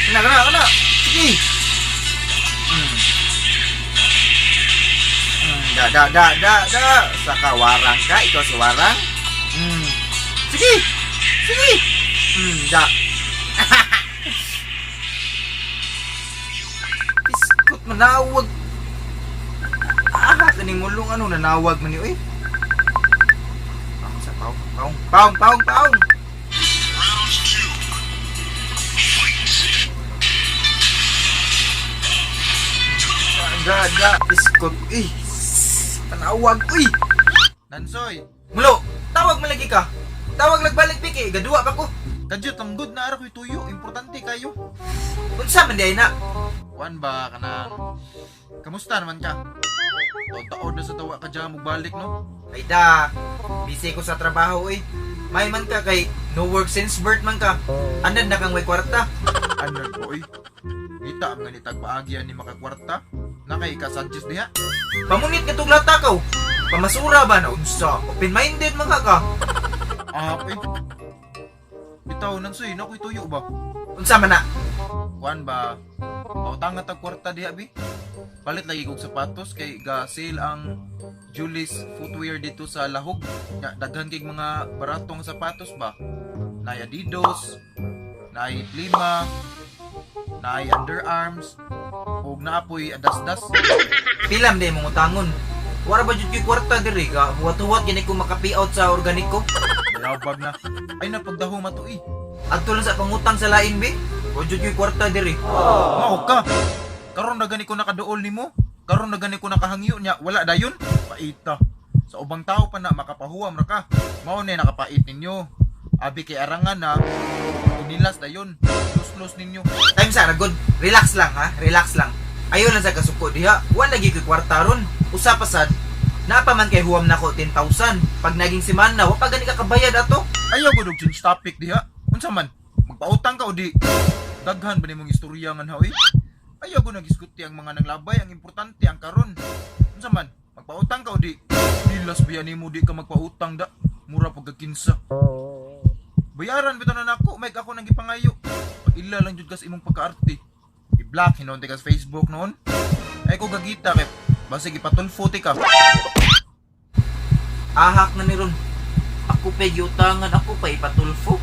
Kana. Sige. Da. Saka warang ka, ikaw si warang. Sige. Da. Iskot manawag. Kaning mulong nanawag man ni oy. Sa paong. Da, iskot, panawag, Nansoy, mulo, tawag malagi ka. Tawag nagbalik piki, gadua pa ko. Kadyo, tanggod na araw tuyo, importante kayo. Unsa man di ay na? Kuan ba ka na? Kamusta naman ka? Taon na sa tawa ka dyan magbalik, no? Ay da, busy ko sa trabaho May man ka kay no work since birth man ka. Andan na kang may kwarta. Ano ko, Kita ang ganitag paagyan ni makakwarta. Nakay ka suggest diha. Pamunit ka tong latakaw. Pamasura ba na unsa? Open-minded man ka. Bitaw Nansoy, nakoy tuyo ba? Unsa man na? Kuan ba? Pautang tag kwarta diha bi. Palit lagi kog sapatos kay ga sale ang Julie's footwear dito sa Lahog. Daghan kay mga baratong sapatos ba. Nay Adidas, nay Lima, nay Underarms, ug naapoy adasdas. Pilam di mong utangon. Wala ba jud kay kwarta diri ka? Huwat-huwat gini ko maka-payout sa organiko. Labag na. Ay napagdaho mato Adto lang sa pangutang sa lain be. Wa jud kay kwarta diri. Mao ka. Karon na gani ko nakaduol nimo. Karon na gani ko nakahangyo nya, wala dayon. Paita. Sa ubang tao pa na makapahuwam ra ka. Mao na nakapait ninyo. Abi kay arangan na inilas dayon. Los ninyo. Time sa ragod. Relax lang ha. Relax lang. Ayo lang sa kasuko diha. Wa lagi kay kwarta ron. Usa pa sad. Napaman kay huwam nako 10,000. Pag naging semana, wa pa gani ka kabayad ato. Ayaw ko dog change topic diha. Unsa man? Magpautang ka o di? Daghan ba nimong istorya nga ha, Ayaw ko nagiskuti ang mga nanglabay, ang importante ang karon. Unsa man? Magpautang ka o di? Dilas biya nimo di ka magpautang da. Mura pagkakinsa. Bayaran bitaw na nako, may ako nang gipangayo. Pag-ila lang jud kas imong pagkaarte. I-block hinon ka sa Facebook noon. Ay ko gagita kay basta gipatulfo ti ka. Ahak na ni ron. Ako pa giutangan, ako pa ipatulfo.